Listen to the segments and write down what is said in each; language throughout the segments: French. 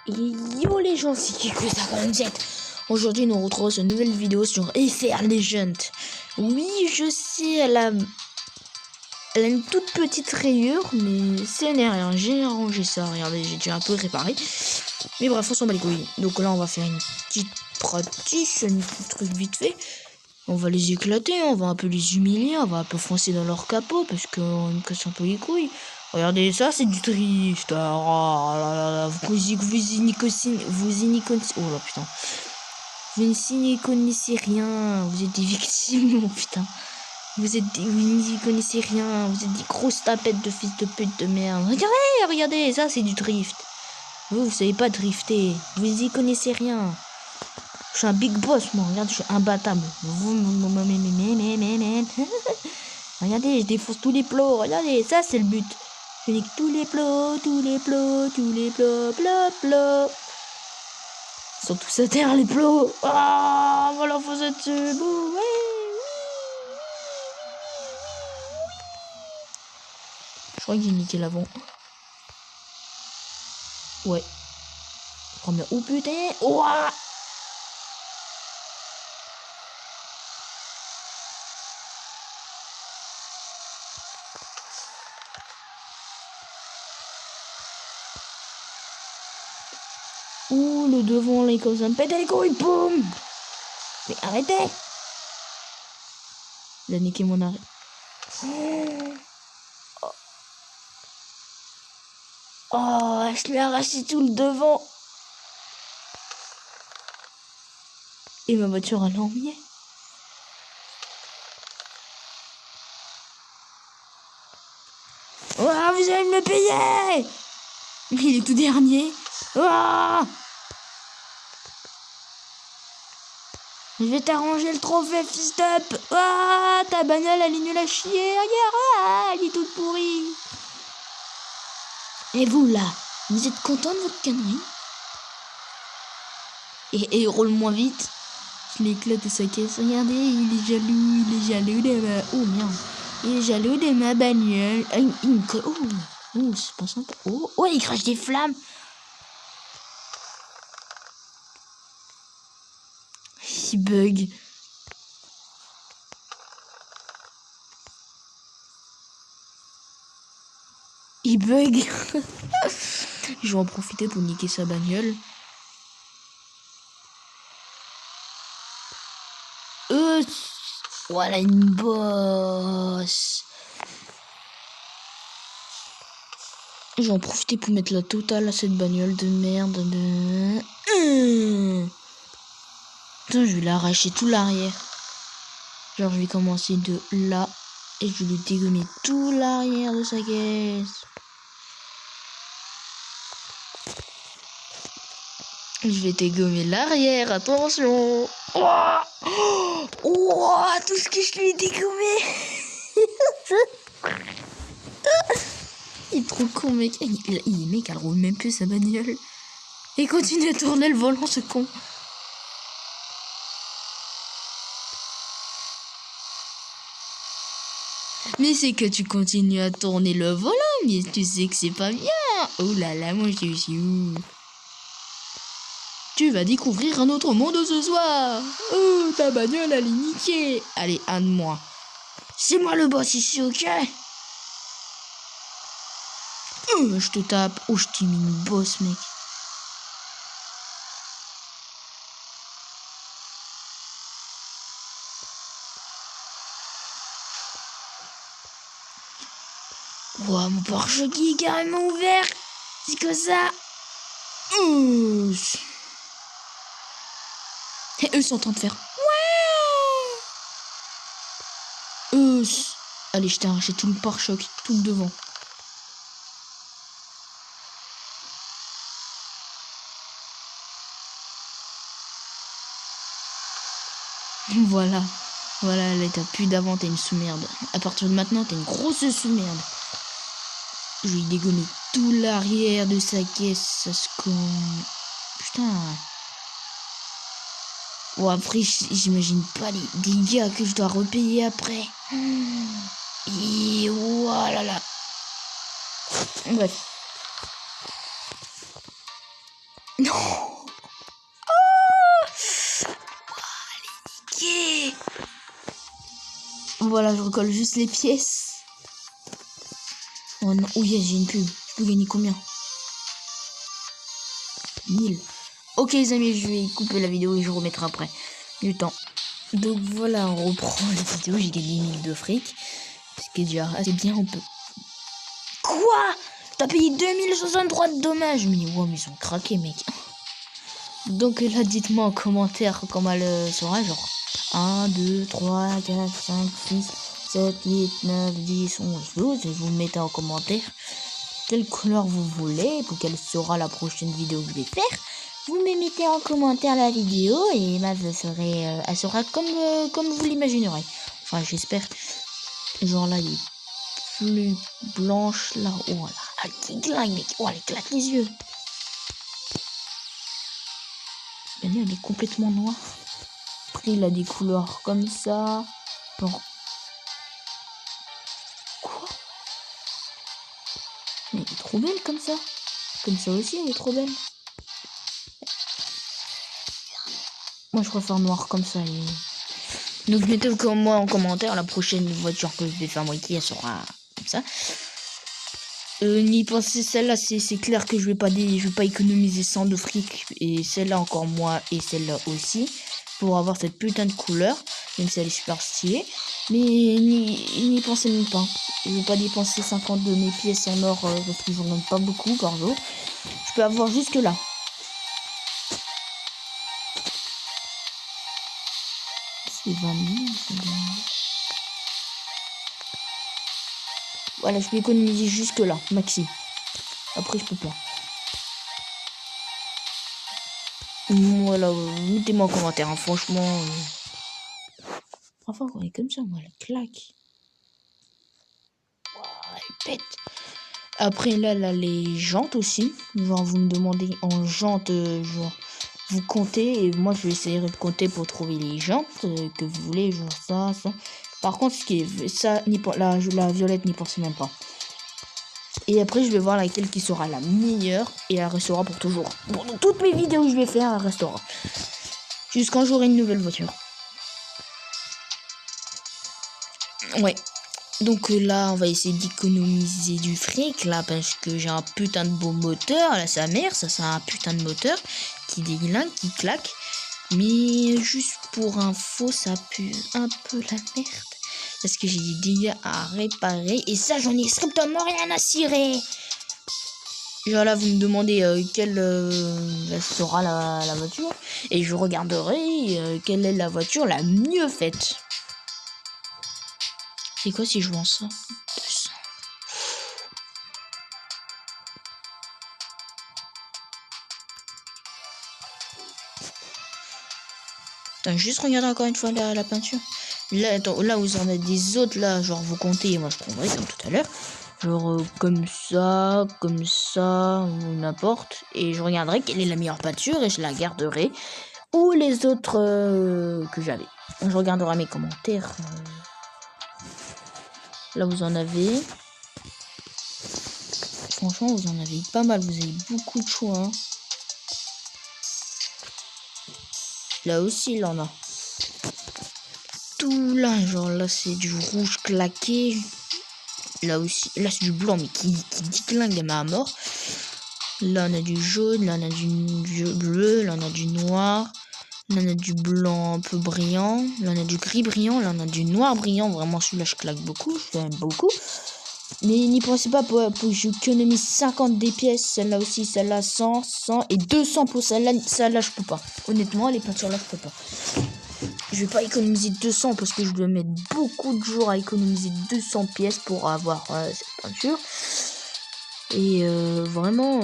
Yo les gens, c'est Kiko57. Aujourd'hui nous retrouvons sur une nouvelle vidéo sur FR Legend. Oui, je sais, elle a une toute petite rayure, mais ce n'est rien. J'ai arrangé ça, regardez, j'ai déjà un peu réparé. Mais bref, on s'en bat les couilles. Donc là on va faire une petite pratique, un petit truc vite fait. On va les éclater, on va un peu les humilier, on va un peu foncer dans leur capot parce qu'on me casse un peu les couilles. Regardez, ça c'est du drift. Oh là là là, oh là putain. Vous n'y connaissez rien, vous êtes des victimes, oh putain. Vous n'y connaissez rien, vous êtes des grosses tapettes de fils de pute de merde. Regardez, ça c'est du drift. Vous savez pas drifter, vous y connaissez rien. Je suis un big boss, moi. Regarde, je suis imbattable. Regardez, je défonce tous les plots. Regardez, ça, c'est le but. Je nique tous les plots, plop. Ils sont tous à terre, les plots. Ah, voilà, faut se dessus. Je crois que j'ai niqué l'avant. Ouais. Première. Oh putain. Ouah. Ouh, le devant, là, comme ça me pète les couilles, boum. Mais arrêtez. Il a niqué mon arrêt. Oh, je lui ai arraché tout le devant. Et ma voiture a l'emmené. Oh, vous allez me le payer. Il est tout dernier. Oh, je vais t'arranger le trophée, fist up. Oh, ta bagnole, elle est nulle à chier. Regarde, elle est toute pourrie. Et vous, là, vous êtes content de votre connerie? Et roule moins vite. Je l'éclate de sa caisse. Regardez, il est jaloux de ma... Oh, merde. Il est jaloux de ma bagnole. Oh, c'est pas sympa. Oh, il crache des flammes. Il bug. Il bug. Je vais en profiter pour niquer sa bagnole. Voilà une bosse. Je vais en profiter pour mettre la totale à cette bagnole de merde. Putain, je vais l'arracher tout l'arrière. Genre, je vais commencer de là. Et je vais lui dégommer tout l'arrière de sa caisse. Je vais dégommer l'arrière, attention. Oh, tout ce que je lui ai dégommé. Il est trop con, mec. Mec, elle roule même plus sa bagnole. Il continue à tourner le volant, ce con. Mais c'est que tu continues à tourner le volant, mais tu sais que c'est pas bien. Oh là là, moi je suis où? Tu vas découvrir un autre monde ce soir. Oh, ta bagnole, elle est niquée. Allez, un de moi. C'est moi le boss ici, ok? Je te tape. Oh, je t'ai mis une bosse, mec. Wow, mon pare-choc est carrément ouvert. C'est que ça. Et eux sont en train de faire. Allez, je t'ai arraché tout le pare-choc, tout le devant. Voilà, là t'as plus d'avant, t'es une sous-merde. À partir de maintenant, t'es une grosse sous-merde. Je vais dégommer tout l'arrière de sa caisse, ça se con. Putain. Bon, après, j'imagine pas les dégâts que je dois repayer après. Et voilà là. Bref. Non. Allez, voilà, je recolle juste les pièces. Oh non, oh yes, j'ai une pub. Je peux gagner combien? 1000. Ok les amis, je vais couper la vidéo et je remettrai après du temps. Donc voilà, on reprend la vidéo. J'ai gagné 1000 de fric. Ce qui est déjà assez bien. On peut... Quoi? T'as payé 2063 de dommages? Mais wow, mais ils sont craqués, mec. Donc là, dites-moi en commentaire comment elle sera. Genre 1, 2, 3, 4, 5, 6, 7, 8, 9, 10, 11, 12. Et vous me mettez en commentaire quelle couleur vous voulez pour quelle sera la prochaine vidéo que je vais faire. Vous me mettez en commentaire la vidéo et bah, elle sera comme vous l'imaginerez. Enfin, j'espère. Genre là, il est plus blanche là. Oh là, elle déglingue, mec. Oh, elle éclate les yeux. Elle est complètement noire. Après, il a des couleurs comme ça. Genre... Quoi? Mais elle est trop belle comme ça. Comme ça aussi, elle est trop belle. Moi, je préfère noir comme ça. Donc, mettez comme moi en commentaire la prochaine voiture que je vais fabriquer, elle sera comme ça. N'y pensez, celle-là, c'est clair que je vais pas économiser 100 de fric. Et celle-là encore moins. Et celle-là aussi. Pour avoir cette putain de couleur. Même si elle est super stylée. Mais n'y pensez même pas. Je vais pas dépenser 50 de mes pièces en or. Parce que j'en gagne pas beaucoup par jour. Je peux avoir jusque là. C'est 20 000. Voilà, je peux économiser jusque là, maxi. Après, je peux pas. Voilà, mettez-moi en commentaire, hein, franchement. Enfin, on est comme ça, moi, elle claque. Wow, elle pète. Après, là, les jantes aussi. Genre, vous me demandez en jantes, genre, vous comptez. Et moi, je vais essayer de compter pour trouver les jantes que vous voulez, genre ça. Par contre, ce qui est ça, la violette, n'y pensez même pas. Et après, je vais voir laquelle qui sera la meilleure. Et elle restera pour toujours. Bon, dans toutes mes vidéos que je vais faire, elle restera. Jusqu'à j'aurai une nouvelle voiture. Ouais. Donc là, on va essayer d'économiser du fric, là, parce que j'ai un putain de beau moteur. Là, sa mère, ça, c'est un putain de moteur qui déglingue, qui claque. Mais juste pour info, ça pue un peu la merde. Parce que j'ai des dégâts à réparer. Et ça, j'en ai strictement rien à cirer. Genre là, vous me demandez quelle sera la voiture. Et je regarderai quelle est la voiture la mieux faite. C'est quoi si je vends ça? 200. Attends, juste regarder encore une fois la peinture. Là, attends, là, vous en avez des autres, là, genre vous comptez, et moi je prendrai comme tout à l'heure. Genre comme ça, ou n'importe. Et je regarderai quelle est la meilleure peinture et je la garderai. Ou les autres que j'avais. Je regarderai mes commentaires. Là, vous en avez. Franchement, vous en avez pas mal. Vous avez beaucoup de choix. Hein. Là aussi, il en a. Tout là, genre là, c'est du rouge claqué. Là aussi, là, c'est du blanc, mais qui déglingue à mort. Là, on a du jaune. Là, on a du bleu. Là, on a du noir. Là, on a du blanc un peu brillant. Là, on a du gris brillant. Là, on a du noir brillant. Vraiment, celui-là, je claque beaucoup. Je l'aime beaucoup. Mais n'y pensez pas pour j'économise 50 des pièces. Celle-là aussi, celle-là 100, 100 et 200 pour celle-là. Celle-là, je peux pas. Honnêtement, les peintures-là, je peux pas. Je vais pas économiser 200 parce que je dois mettre beaucoup de jours à économiser 200 pièces pour avoir cette peinture. Et vraiment,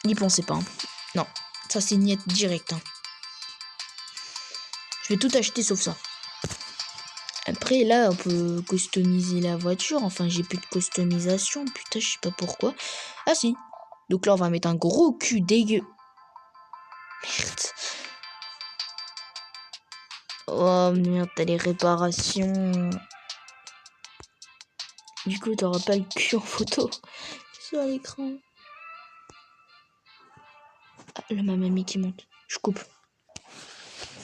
n'y pensez pas. Hein. Non, ça c'est niet direct. Hein. Je vais tout acheter sauf ça. Après, là, on peut customiser la voiture. Enfin, j'ai plus de customisation. Putain, je sais pas pourquoi. Ah, si. Donc là, on va mettre un gros cul dégueu. Merde. Oh, merde, t'as les réparations. Du coup, t'auras pas le cul en photo sur l'écran. La mamie qui monte. Je coupe.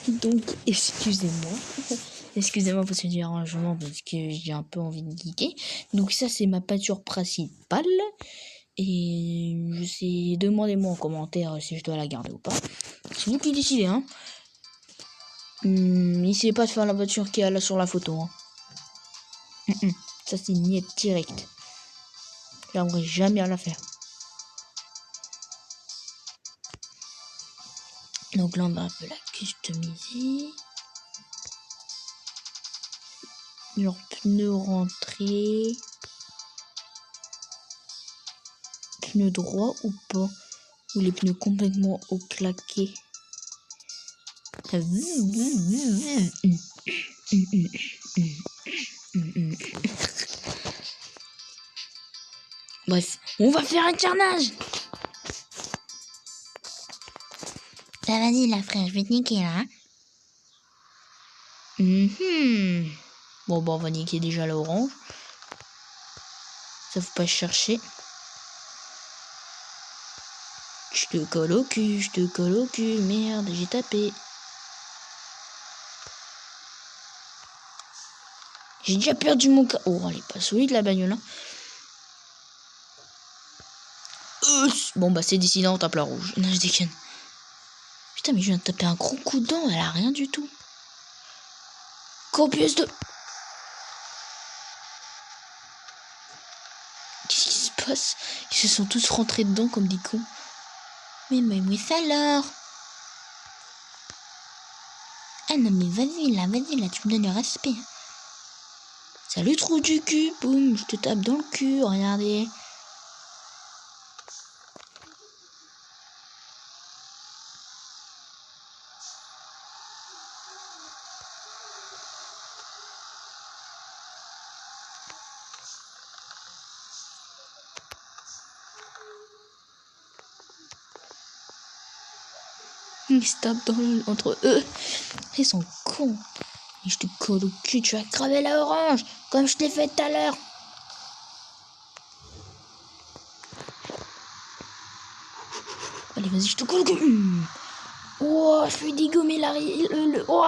Donc, excusez-moi. Excusez-moi pour ce dérangement parce que j'ai un peu envie de geeker. Donc ça, c'est ma peinture principale. Et je sais, demandez-moi en commentaire si je dois la garder ou pas. C'est vous qui décidez, hein. N'essayez pas de faire la voiture qui est là sur la photo, hein. Ça, c'est niet direct. J'aimerais jamais la faire. Donc là, on va un peu la customiser. Leurs pneus rentrés. Pneus droits ou pas? Ou les pneus complètement au claqué? Bref, on va faire un carnage. Ça vas-y là frère, je vais te niquer là. Bon on va niquer déjà l'orange. Ça faut pas chercher. Je te colle au cul, merde, j'ai tapé. J'ai déjà perdu mon cas. Oh, elle est pas solide la bagnole. Hein. Bon bah c'est décidé, on tape la rouge. Non, je déconne. Putain, mais je viens de taper un gros coup de dent, elle a rien du tout. Copieuse de... Qu'est-ce qui se passe? Ils se sont tous rentrés dedans comme des cons. Mais ça alors? Ah non mais vas-y là, tu me donnes le respect. Salut trou du cul, boum, je te tape dans le cul, regardez. Ils se tapent entre eux. Ils sont cons. Et je te colle au cul, tu vas crever la orange, comme je t'ai fait tout à l'heure. Allez, vas-y, je te colle au cul. Oh, je fais dégommer oh,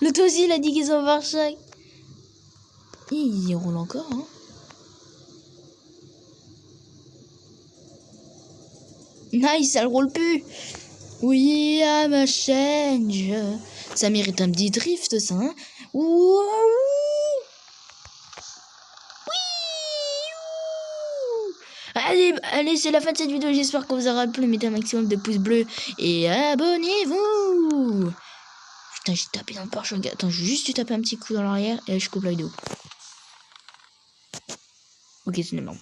le toi aussi, il a dit qu'ils sont Varchak. Il y roule encore, hein. Nice, elle roule plus. Oui, à ma chaîne, ça mérite un petit drift, ça, hein. Ouh. Allez, c'est la fin de cette vidéo. J'espère que vous aura plu. Mettez un maximum de pouces bleus et abonnez-vous. Putain, j'ai tapé dans le pare-choc. Attends, je vais juste lui taper un petit coup dans l'arrière et je coupe la vidéo. Ok, c'est bon.